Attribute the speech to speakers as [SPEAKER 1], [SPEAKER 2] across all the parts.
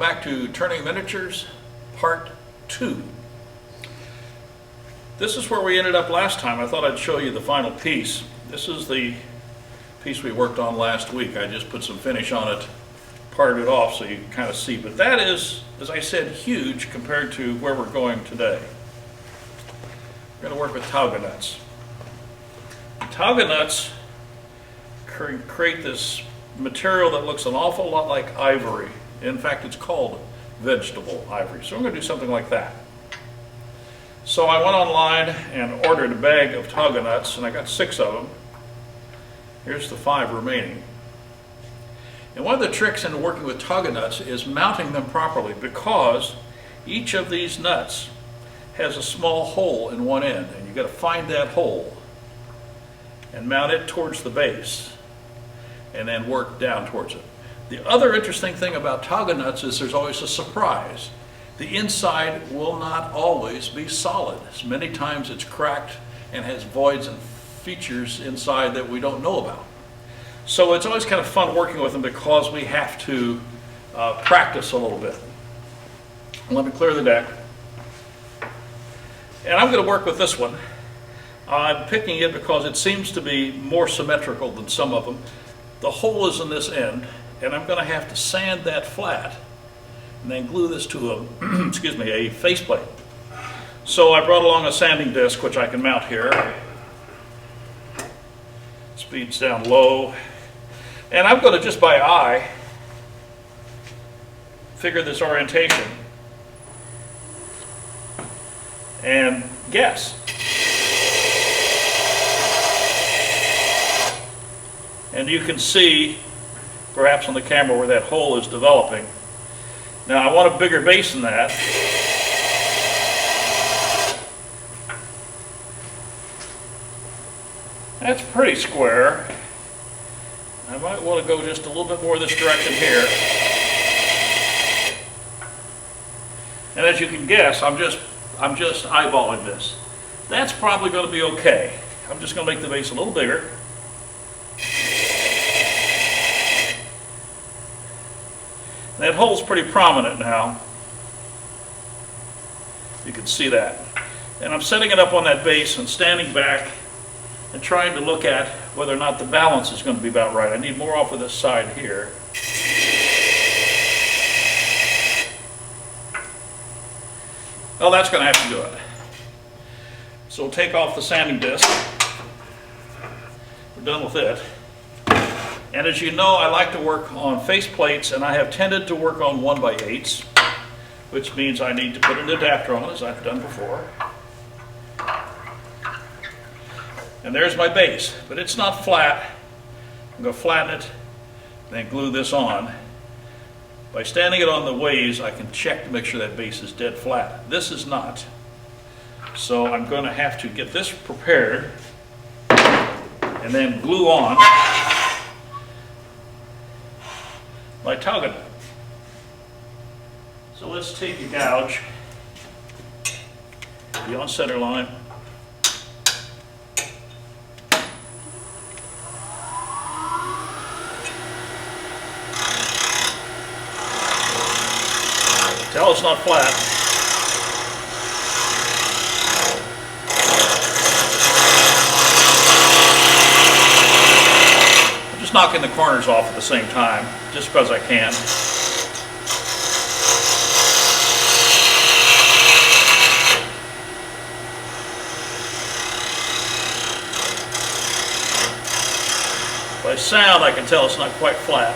[SPEAKER 1] back to Turning Miniatures, Part 2. This is where we ended up last time. I thought I'd show you the final piece. This is the piece we worked on last week. I just put some finish on it, parted it off so you can kind of see. But that is, as I said, huge compared to where we're going today. We're going to work with Tauga nuts. Tauga nuts create this material that looks an awful lot like ivory. In fact, it's called vegetable ivory. So I'm going to do something like that. So I went online and ordered a bag of Tauga nuts, and I got 6 of them. Here's the 5 remaining. And one of the tricks in working with Tauga nuts is mounting them properly, because each of these nuts has a small hole in one end, and you've got to find that hole and mount it towards the base and then work down towards it. The other interesting thing about Tauga nuts is there's always a surprise. The inside will not always be solid. Many times it's cracked and has voids and features inside that we don't know about. So it's always kind of fun working with them because we have to practice a little bit. Let me clear the deck. And I'm going to work with this one. I'm picking it because it seems to be more symmetrical than some of them. The hole is in this end, and I'm going to have to sand that flat and then glue this to a, excuse me, a faceplate. So I brought along a sanding disc, which I can mount here. Speed's down low. And I'm going to just by eye figure this orientation and guess. And you can see, perhaps on the camera, where that hole is developing. Now I want a bigger base than that. That's pretty square. I might want to go just a little bit more this direction here. And as you can guess, I'm just eyeballing this. That's probably going to be okay. I'm just going to make the base a little bigger. That hole's pretty prominent now. You can see that. And I'm setting it up on that base and standing back and trying to look at whether or not the balance is going to be about right. I need more off of this side here. Well, that's going to have to do it. So we'll take off the sanding disc. We're done with it. And as you know, I like to work on face plates, and I have tended to work on 1x8s, which means I need to put an adapter on, as I've done before. And there's my base, but it's not flat. I'm going to flatten it, then glue this on. By standing it on the ways, I can check to make sure that base is dead flat. This is not. So I'm going to have to get this prepared and then glue on my Tauga nut. So let's take a gouge, be on center line. Tell it's not flat. I'm just knocking the corners off at the same time, just because I can. By sound, I can tell it's not quite flat.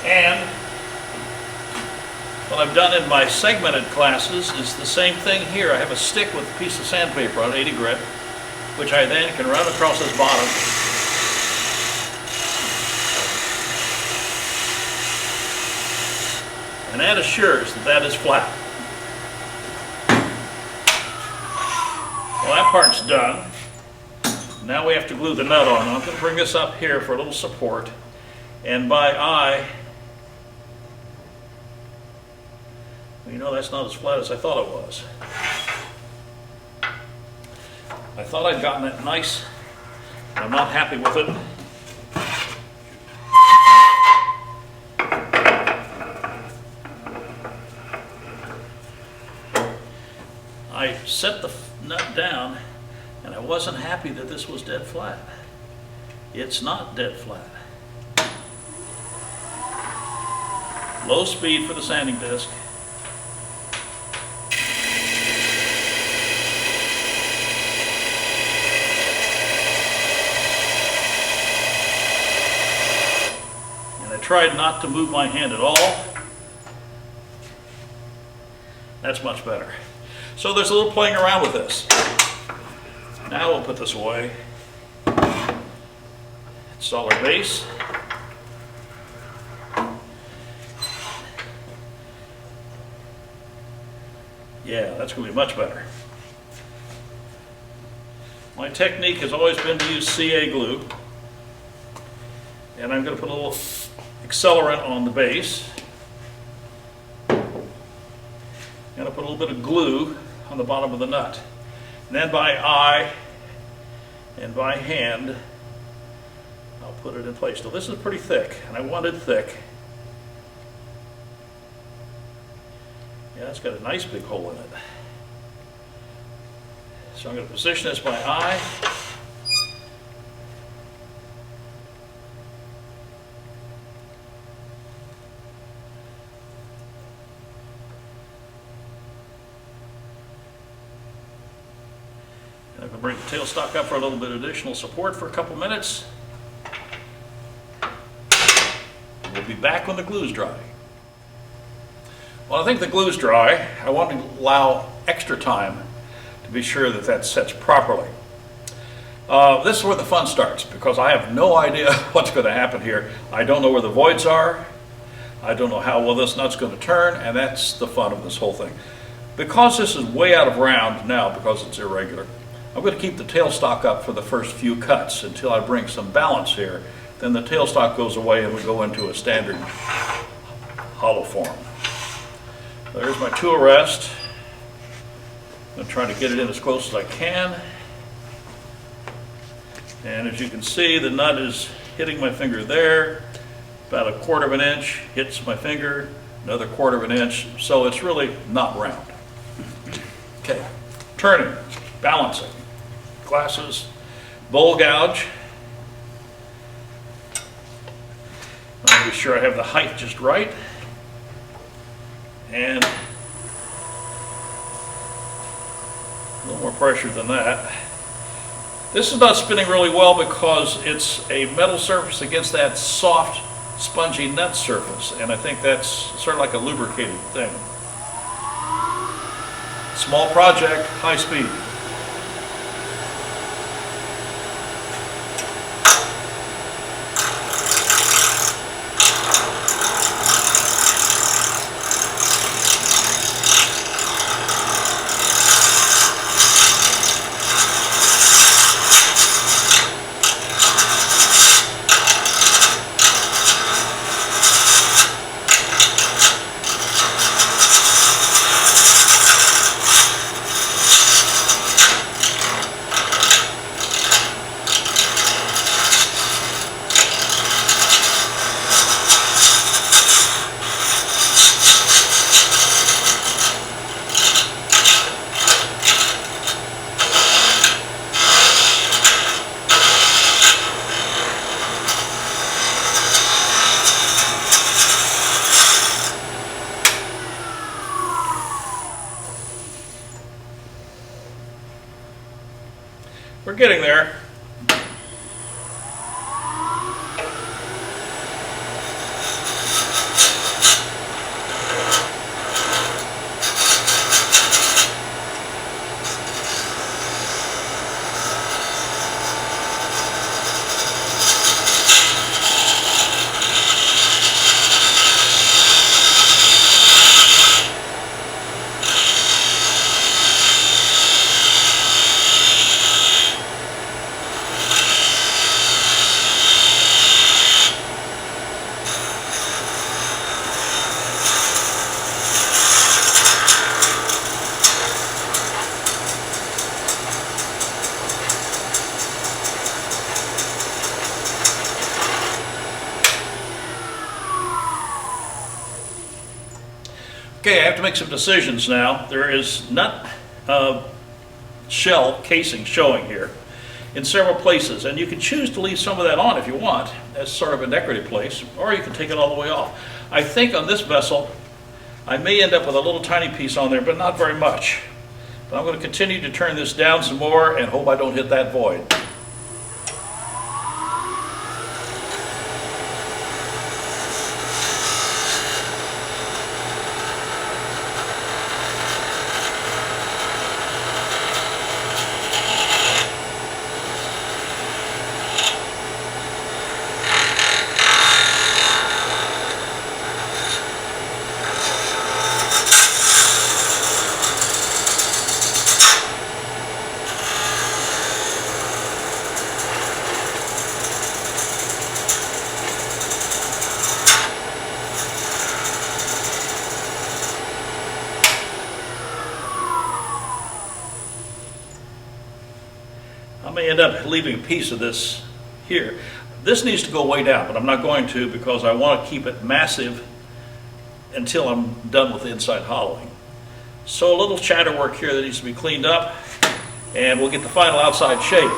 [SPEAKER 1] And what I've done in my segmented classes is the same thing here. I have a stick with a piece of sandpaper on 80 grit, which I then can run across this bottom. And that assures that that is flat. Well, that part's done. Now we have to glue the nut on. I'm going to bring this up here for a little support. And by eye, you know, that's not as flat as I thought it was. I thought I'd gotten it nice, but I'm not happy with it. I set the nut down, and I wasn't happy that this was dead flat. It's not dead flat. Low speed for the sanding disc. And I tried not to move my hand at all. That's much better. So there's a little playing around with this. Now we'll put this away. Install our base. Yeah, that's going to be much better. My technique has always been to use CA glue. And I'm going to put a little accelerant on the base. I'm going to put a little bit of glue on the bottom of the nut. And then by eye and by hand, I'll put it in place. Now this is pretty thick, and I want it thick. Yeah, it's got a nice big hole in it. So I'm going to position this by eye. And I'm going to bring the tailstock up for a little bit of additional support for a couple minutes. We'll be back when the glue's dry. Well, I think the glue's dry. I want to allow extra time to be sure that that sets properly. This is where the fun starts, because I have no idea what's going to happen here. I don't know where the voids are. I don't know how well this nut's going to turn, and that's the fun of this whole thing. Because this is way out of round now, because it's irregular, I'm going to keep the tailstock up for the first few cuts until I bring some balance here. Then the tailstock goes away and we go into a standard hollow form. There's my tool rest. I'm going to try to get it in as close as I can. And as you can see, the nut is hitting my finger there. About a 1/4 of an inch hits my finger, another 1/4 of an inch, so it's really not round. Okay, turning, balancing, glasses, bowl gouge. I'll be sure I have the height just right. And a little more pressure than that. This is not spinning really well because it's a metal surface against that soft, spongy nut surface, and I think that's sort of like a lubricated thing. Small project, high speed. We're getting there. Okay, I have to make some decisions now. There is nut shell casing showing here in several places, and you can choose to leave some of that on if you want as sort of a decorative place, or you can take it all the way off. I think on this vessel I may end up with a little tiny piece on there, but not very much. But I'm going to continue to turn this down some more and hope I don't hit that void. I may end up leaving a piece of this here. This needs to go way down, but I'm not going to because I want to keep it massive until I'm done with the inside hollowing. So a little chatter work here that needs to be cleaned up, and we'll get the final outside shape.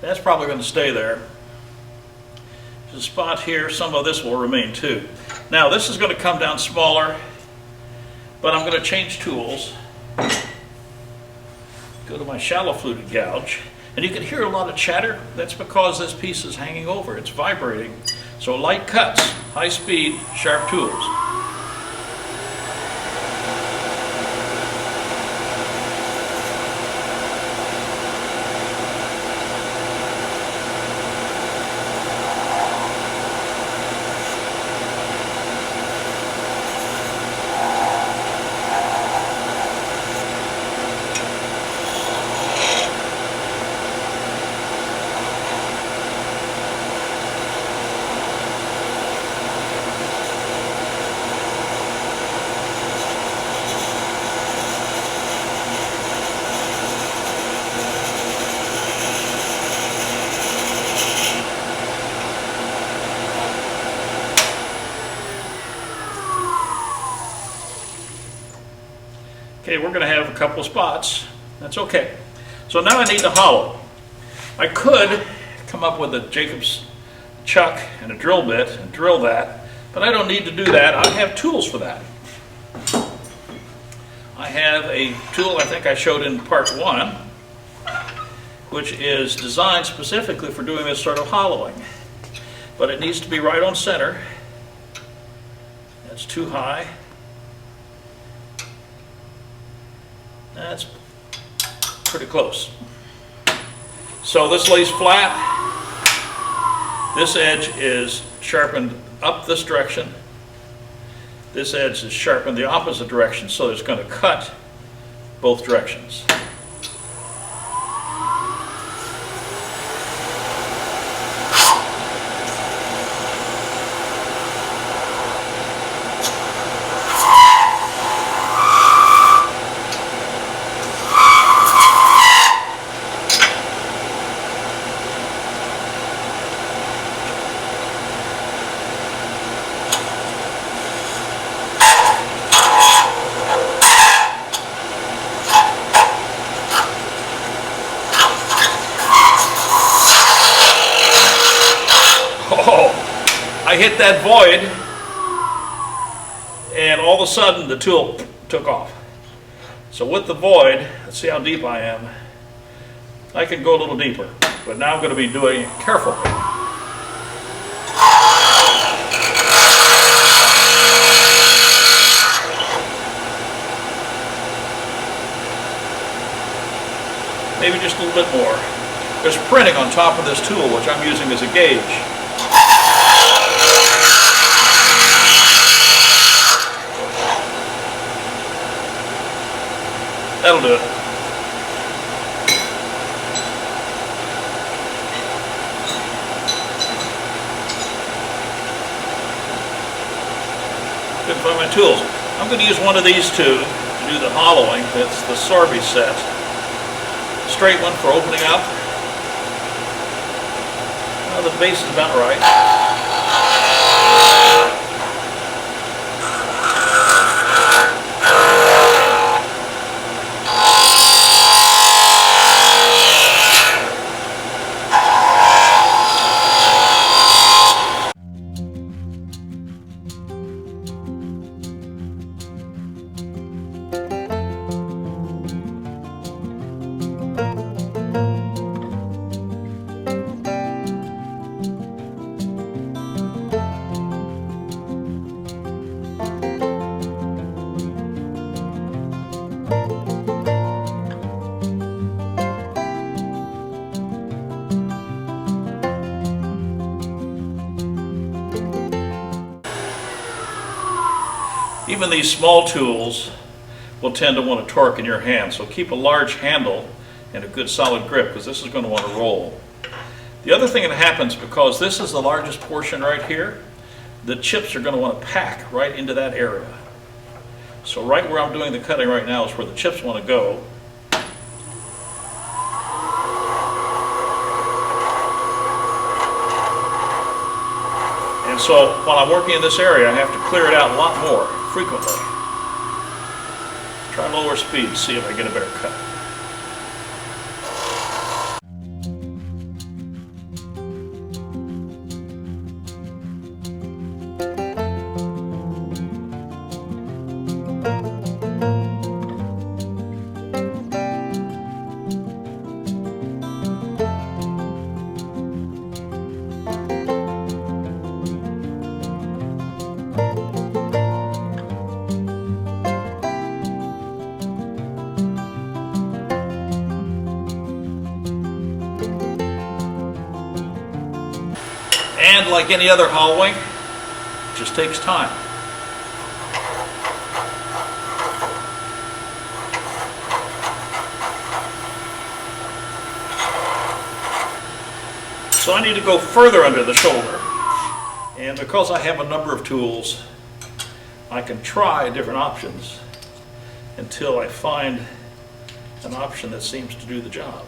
[SPEAKER 1] That's probably going to stay there. There's a spot here, some of this will remain too. Now this is going to come down smaller, but I'm going to change tools. Go to my shallow fluted gouge, and you can hear a lot of chatter. That's because this piece is hanging over, it's vibrating. So light cuts, high speed, sharp tools. Okay, we're going to have a couple of spots. That's okay. So now I need to hollow. I could come up with a Jacob's chuck and a drill bit and drill that, but I don't need to do that. I have tools for that. I have a tool I think I showed in part 1, which is designed specifically for doing this sort of hollowing. But it needs to be right on center. That's too high. That's pretty close. So this lays flat. This edge is sharpened up this direction. This edge is sharpened the opposite direction, so it's going to cut both directions. I hit that void, and all of a sudden the tool took off. So with the void, let's see how deep I am. I can go a little deeper, but now I'm going to be doing it carefully. Maybe just a little bit more. There's printing on top of this tool, which I'm using as a gauge. That'll do it. Couldn't find my tools. I'm going to use one of these two to do the hollowing. That's the Sorby set. Straight one for opening up. Well, the base is about right. Even these small tools will tend to want to torque in your hand, so keep a large handle and a good solid grip, because this is going to want to roll. The other thing that happens, because this is the largest portion right here, the chips are going to want to pack right into that area. So right where I'm doing the cutting right now is where the chips want to go. And so while I'm working in this area, I have to clear it out a lot more frequently. Try lower speed, see if I get a better cut. And like any other hollowing, it just takes time. So I need to go further under the shoulder. And because I have a number of tools, I can try different options until I find an option that seems to do the job.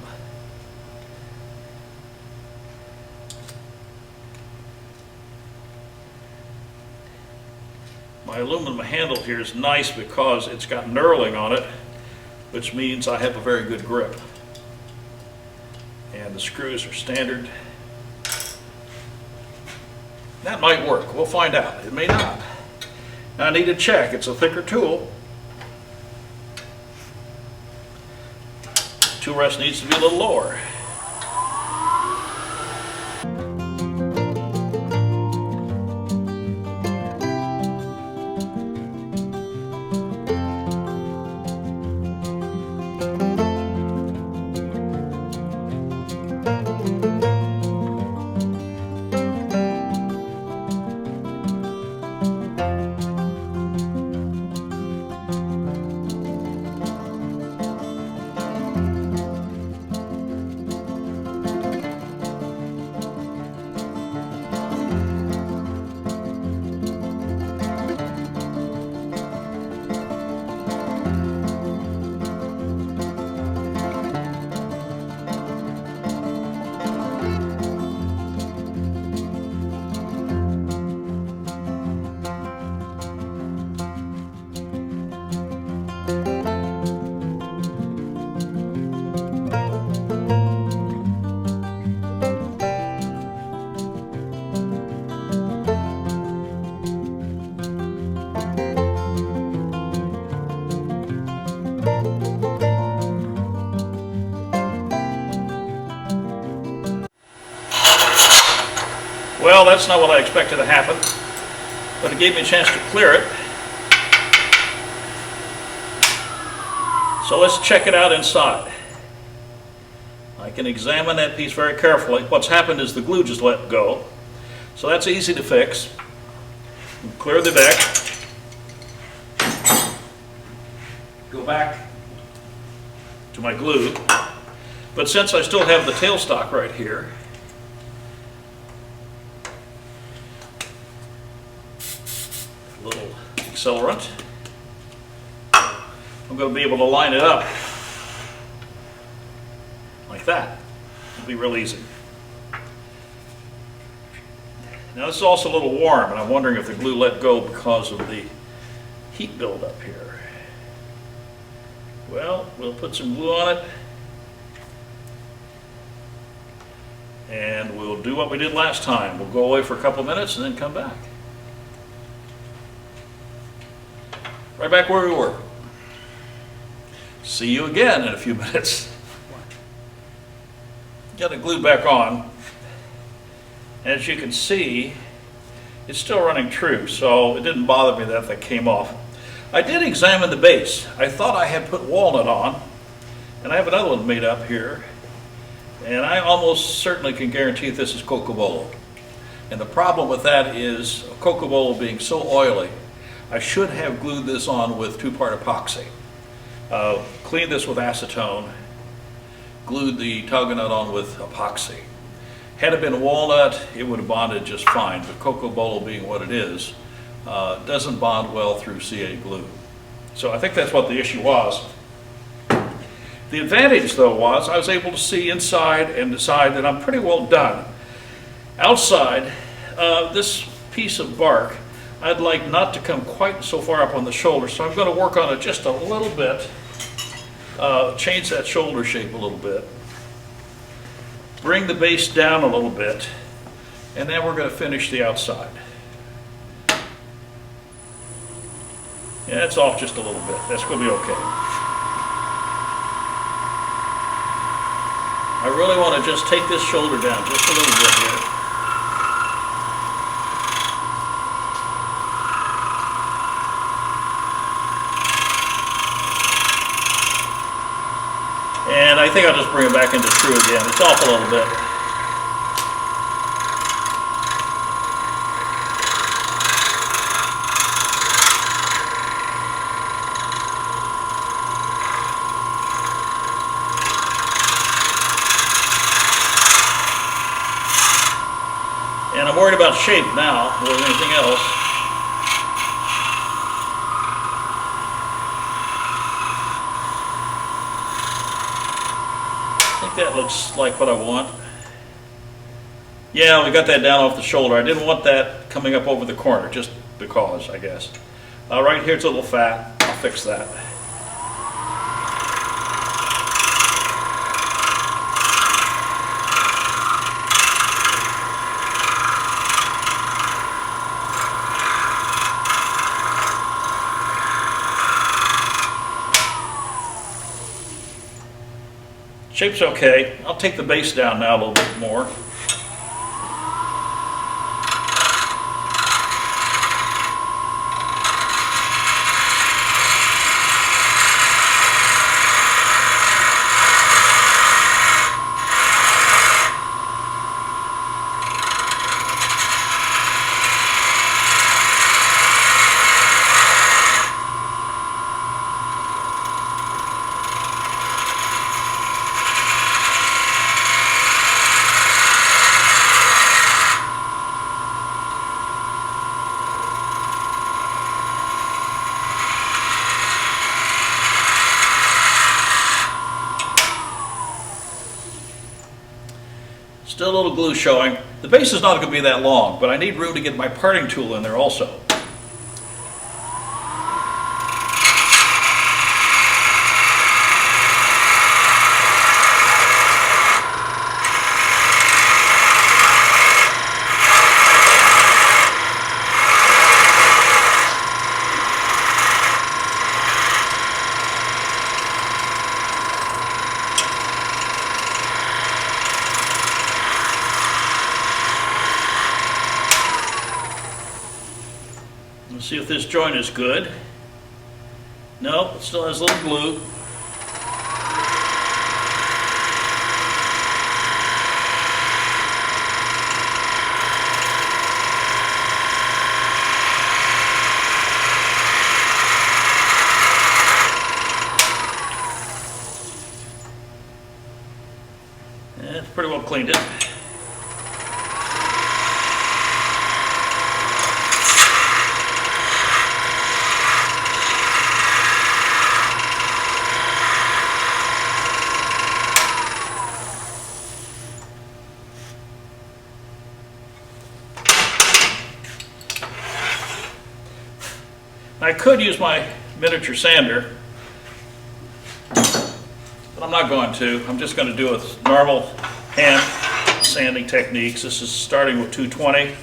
[SPEAKER 1] My aluminum handle here is nice because it's got knurling on it, which means I have a very good grip. And the screws are standard. That might work. We'll find out. It may not. Now I need to check. It's a thicker tool. Tool rest needs to be a little lower. Well, that's not what I expected to happen, but it gave me a chance to clear it. So let's check it out inside. I can examine that piece very carefully. What's happened is the glue just let go. So that's easy to fix. Clear the deck. Go back to my glue. But since I still have the tailstock right here, a little accelerant, I'm going to be able to line it up like that. It'll be real easy. Now this is also a little warm, and I'm wondering if the glue let go because of the heat buildup here. Well, we'll put some glue on it, and we'll do what we did last time. We'll go away for a couple minutes and then come back. Right back where we were. See you again in a few minutes. Got it glued back on. As you can see, it's still running true, so it didn't bother me that that came off. I did examine the base. I thought I had put walnut on, and I have another one made up here, and I almost certainly can guarantee this is cocobolo. And the problem with that is cocobolo being so oily, I should have glued this on with 2-part epoxy. Cleaned this with acetone, glued the Tauga nut on with epoxy. Had it been walnut, it would have bonded just fine, but cocobolo being what it is, doesn't bond well through CA glue. So I think that's what the issue was. The advantage, though, was I was able to see inside and decide that I'm pretty well done. Outside, this piece of bark, I'd like not to come quite so far up on the shoulder, so I'm going to work on it just a little bit, change that shoulder shape a little bit, bring the base down a little bit, and then we're going to finish the outside. Yeah, it's off just a little bit. That's going to be okay. I really want to just take this shoulder down just a little bit here. And I think I'll just bring it back into true again. It's off a little bit. And I'm worried about shape now more than anything else. I think that looks like what I want. Yeah, we got that down off the shoulder. I didn't want that coming up over the corner, just because, I guess. Right here it's a little fat. I'll fix that. Shape's okay. I'll take the base down now a little bit more. Still a little glue showing. The base is not going to be that long, but I need room to get my parting tool in there also. See if this joint is good. Nope, it still has a little glue. It's pretty well cleaned it. I could use my miniature sander, but I'm not going to. I'm just going to do it with normal hand sanding techniques. This is starting with 220.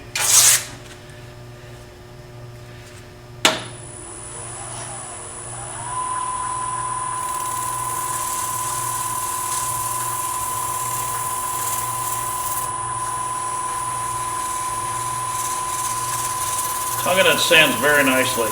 [SPEAKER 1] Tauga that sands very nicely.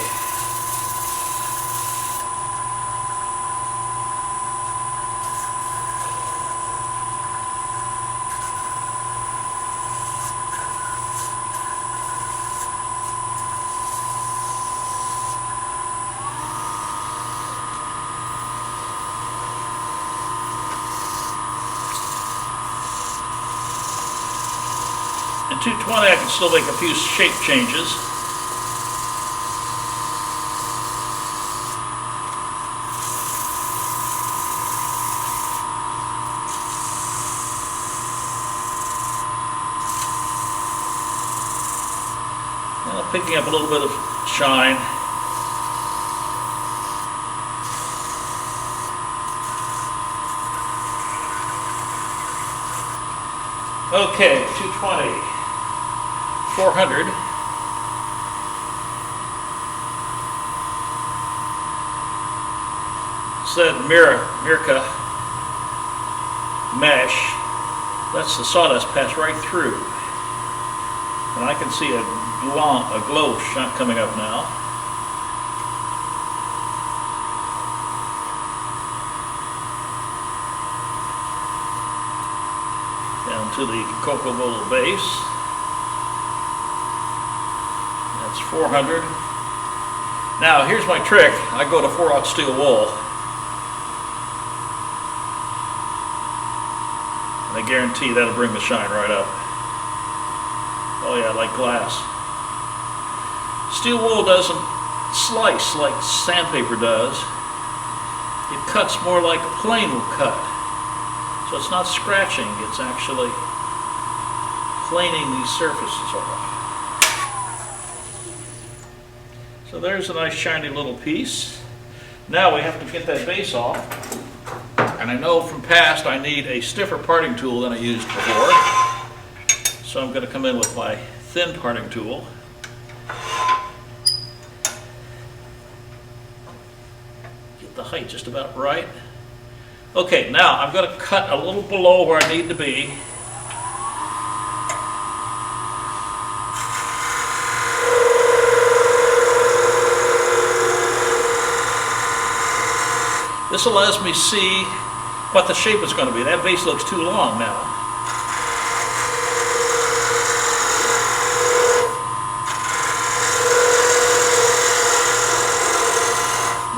[SPEAKER 1] At 220 I can still make a few shape changes. Picking up a little bit of shine. Okay, 220, 400. Said Mirka mesh. Lets the sawdust pass right through. And I can see a glow shot coming up now. Down to the cocoa bowl base. That's 400. Now here's my trick. I go to 4/0 steel wool. And I guarantee that'll bring the shine right up. Oh yeah, like glass. Steel wool doesn't slice like sandpaper does. It cuts more like a plane will cut. So it's not scratching, it's actually planing these surfaces off. So there's a nice shiny little piece. Now we have to get that base off. And I know from past I need a stiffer parting tool than I used before. So I'm going to come in with my thin parting tool. Get the height just about right. Okay, now I'm going to cut a little below where I need to be. This allows me to see what the shape is going to be. That base looks too long now.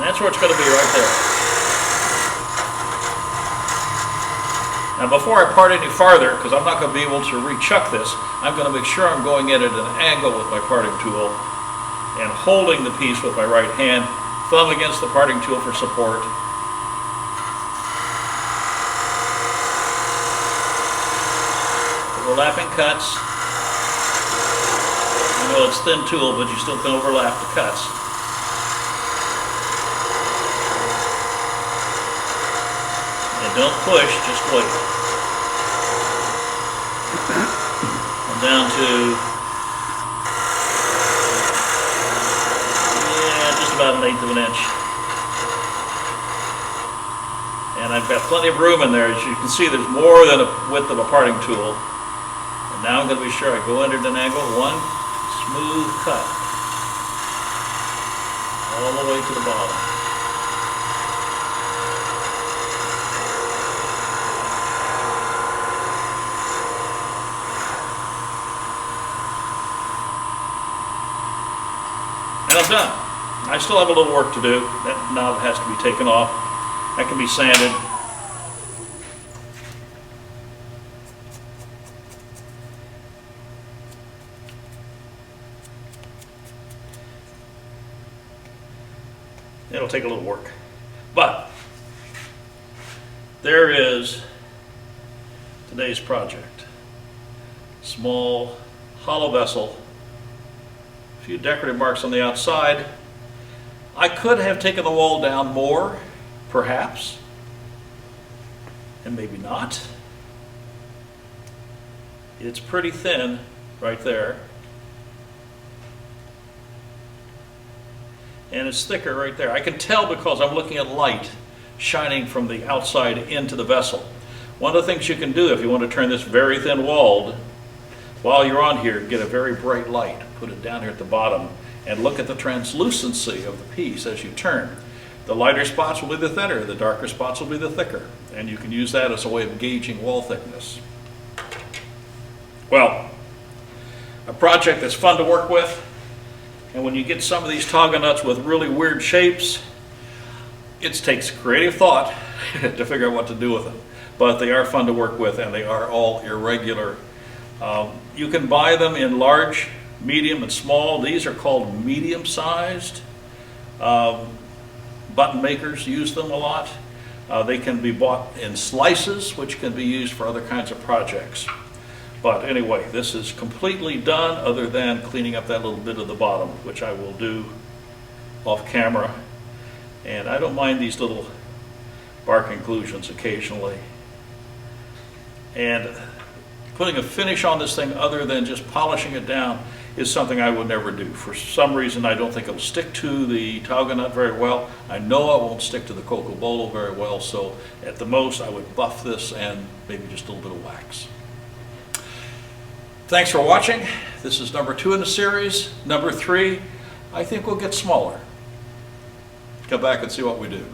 [SPEAKER 1] That's where it's going to be right there. Now before I part any farther, because I'm not going to be able to rechuck this, I'm going to make sure I'm going in at an angle with my parting tool and holding the piece with my right hand, thumb against the parting tool for support. Overlapping cuts. I know it's thin tool, but you still can overlap the cuts. Don't push, just wait. I'm down to, just about 1/8 of an inch. And I've got plenty of room in there. As you can see, there's more than a width of a parting tool. And now I'm going to be sure I go under at an angle, one smooth cut. all the way to the bottom. And I'm done. I still have a little work to do. That knob has to be taken off. That can be sanded. It'll take a little work. But there is today's project. Small hollow vessel. A few decorative marks on the outside. I could have taken the wall down more, perhaps, and maybe not. It's pretty thin right there. And it's thicker right there. I can tell because I'm looking at light shining from the outside into the vessel. One of the things you can do if you want to turn this very thin walled, while you're on here, get a very bright light, put it down here at the bottom, and look at the translucency of the piece as you turn. The lighter spots will be the thinner, the darker spots will be the thicker, and you can use that as a way of gauging wall thickness. Well, a project that's fun to work with, and when you get some of these Tauga nuts with really weird shapes, it takes creative thought to figure out what to do with them. But they are fun to work with, and they are all irregular. You can buy them in large, medium, and small. These are called medium-sized. Button makers use them a lot. They can be bought in slices, which can be used for other kinds of projects. But anyway, this is completely done other than cleaning up that little bit of the bottom, which I will do off camera. And I don't mind these little bark inclusions occasionally. And putting a finish on this thing other than just polishing it down is something I would never do. For some reason, I don't think it'll stick to the Tauga nut very well. I know I won't stick to the coco bolo very well, so at the most I would buff this and maybe just a little bit of wax. Thanks for watching. This is number 2 in the series. Number 3, I think we'll get smaller. Come back and see what we do.